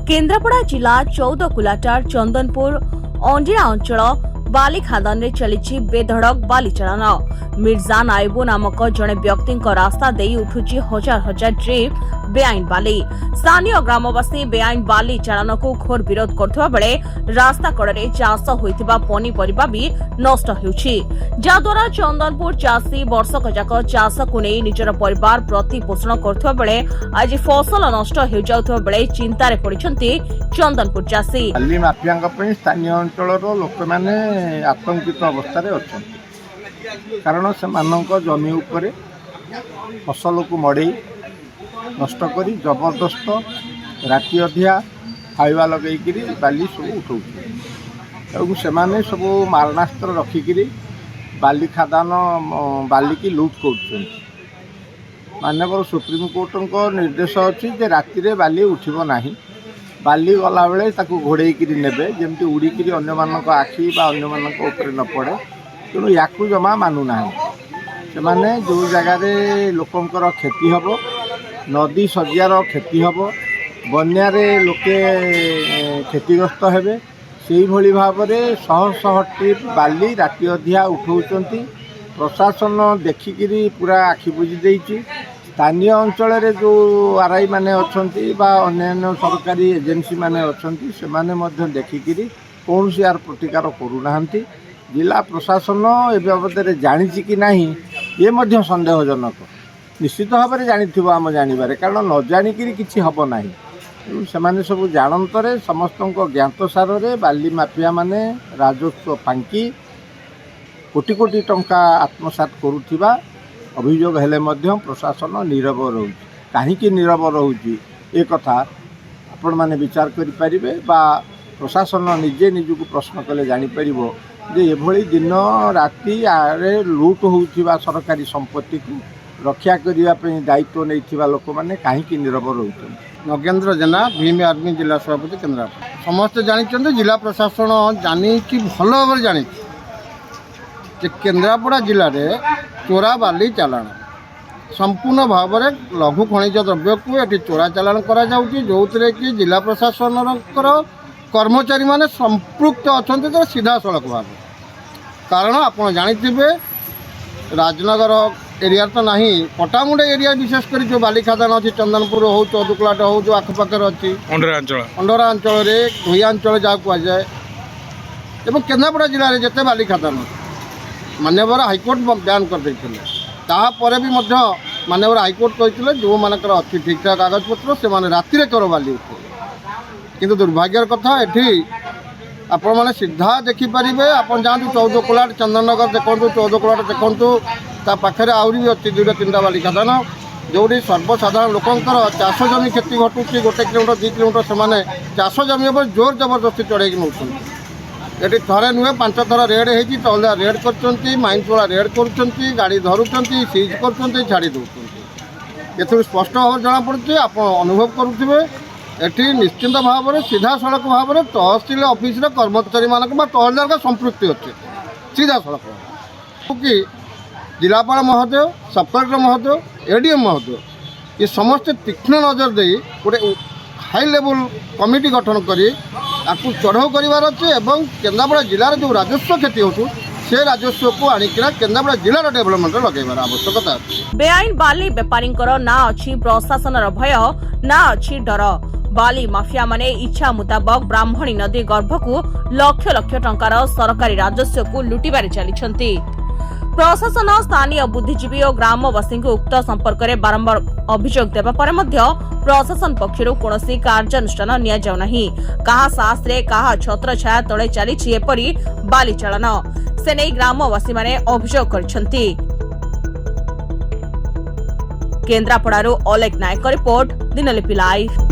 केन्द्रापड़ा जिला 14 कुलाटार चंदनपुर अंडिरा अंचल बाली खादान रे चली बेधड़क बाली चालन। मिर्जा नायबू नामक जड़े व्यक्ति रास्ता दे उठुची हजार हजार ट्रिप बेआईन बाली। स्थानीय ग्रामवासी बेआईन बाली चालन को घोर विरोध करथुवा बेले रास्ता कड़े चाष होइतिबा पनीपरिबा भी नष्ट हेउछि, जाद्वारा चंदनपुर चाषी वर्षक जाक चाष को नहीं निजर परिवार प्रतिपोषण करथुवा बेले आज फसल नष्ट हेउ जाउथुवा बेले चिंतारे पड़िछन्ति चंदनपुर चाषी। बाली माफिया स्थानीय अंचल लोक मैंने आतंकित अवस्था अच्छा, कारण से जमी उपरे फसल को मड़े नष्ट करी जबरदस्त राति अधिया खाଇବା लगेकरी बाली सब उठाऊ से सब मारणास्त्र रखिकी बाली खादान बाली की लुट कर माननीय सुप्रीमकोर्ट निर्देश अच्छी जे राति रे बाली उठिब नाही, बाली गला बेले ताकू घोड़ेक नेबे जमती उड़िकी अन्य आखि अन्य न पड़े। तेणु या जमा मानुना से माने जो जगार लोकंर क्षति हम, नदी सज्जार क्षति हम, बन्यारे लोके क्षतिग्रस्त हेबे, से भली भाव में शह शह ट्रिप बाली राति अधिया उठाउछंती। प्रशासन देखिकी पूरा आखि बुझी देइछि। स्थानीय अंचल रे जो आरआई माने अछंती बा अन्य सरकारी एजेंसी माने अछंती से माने मध्य देखिकी कौन यार प्रतिकार करूनाहांती। जिला प्रशासन ए बाबद जानिछि कि नाही ये मध्य संदेहजनक। निश्चित भाव में जानिथिबो आम जानिबारे, कारण न जानिकी किछि हबो नाही। से सब जानतरे समस्त ज्ञात सारे बाली माफिया माने राजस्व फांकी कोटी कोटी टंका आत्मसात करुथिबा अभियोग हेले मध्य प्रशासन नीरव रोचे। कहीं नीरव रोचे ए कथा आपण माने विचार करि परिबे बा प्रशासन निजे निजको प्रश्न कले जानि परिबो जे एभली दिन राति आरे लूट होउथिबा सरकारी संपत्ति को रक्षा करिया पे दायित्व नैथिबा लोक माने कहीं नीरव रोचे। नगेन्द्र जेना भीम आर्मी जिला सभापति केन्द्रापड़ा। समस्त जानी जिला प्रशासन जानी भल भाव जानी केन्द्रापड़ा जिले में चोरा बाली चालाण संपूर्ण भाव में लघु खनिज द्रव्य को ये चोरा चालाण करा जाउछि, जो कि जिला प्रशासन कर्मचारी माने संपृक्त अच्छा सीधा सड़क भाव। कारण आपड़ जानी राजनगर एरिया तो नहीं, पटामुंडे एरिया विशेष कर जो बाली खादान अच्छी चंदनपुर हो, चौदुकुलाट हो, जो आखपाखे अच्छी अंडरा अंचल धोईया अंचल जहाँ कहुए एवं केन्द्रापड़ा जिले में जिते बाली खादान माननीय हाइकोर्ट बैन कर तापर भी माननीय हाइकोर्ट कहते जो मानकर अच्छी ठीक ठाक कागजपत्र से राति कर बाली उठे। किंतु दुर्भाग्यर कथा एठी आपण मैंने सीधा देखिपारे आप जातु 14 कुलाट चंदननगर देखूँ, 14 कुलाट देखूँ ता पाखे आहरी भी अच्छी 2-3टा बाली खादान जोटी सर्वसाधारण लोकंर चाष जमी क्षति घटुची। 1 किलोमीटर 2 किलोमीटर से चाष जमी पर जोर जबरदस्ती चढ़े नौ ये थे नुहे 5 थर रेड होती तहला रेड कर माइंसवाला रेड कर गाड़ी धरुंच सीज कर छाड़ी दौरान ए स्पष्ट भाव जमापड़ी। आप अनुभव करुवे एटी निश्चिंत भाव में सीधा सड़क भाव में तहसिल ऑफिस कर्मचारी मानक तहसिलदार का संपृक्ति अच्छे सीधा सड़क कि जिलापाल महोदय, सब कलेक्टर महोदय, एडीएम महोदय ये समस्त तीक्ष्ण नजर दे गोटे हाई लेवल कमिटी गठन करी आपको चढ़ाऊ करार अच्छे और केन्द्रापड़ा जिलार जो राजस्व क्षति हो से राजस्व को आनिकिना केन्द्रापड़ा जिलार डेभलपमेंट लगेबार आवश्यकता। बेआईन बाली बेपारी ना अच्छी प्रशासन भय ना अच्छी डर। बाली माफिया माने इच्छा मुताबक ब्राह्मणी नदी गर्भ को लक्ष लक्ष टंकार सरकारी राजस्व को लुटिबारे चलिछंती। प्रशासन स्थानीय बुद्धिजीवी और ग्रामवासी उक्त संपर्क में बारंबार अभियोग देवा पर मध्य प्रशासन पक्षर कौनसी कार्यानुष्ठान निया जाउ नाही। कहा शास्त्रे कहा छत्र छाया तले चली एपरी बाली चालन से नहीं ग्रामवासी माने अभियोग करछंती। केन्द्रापड़ारू अलेख नायक रिपोर्ट, दिनलिपि लाइव।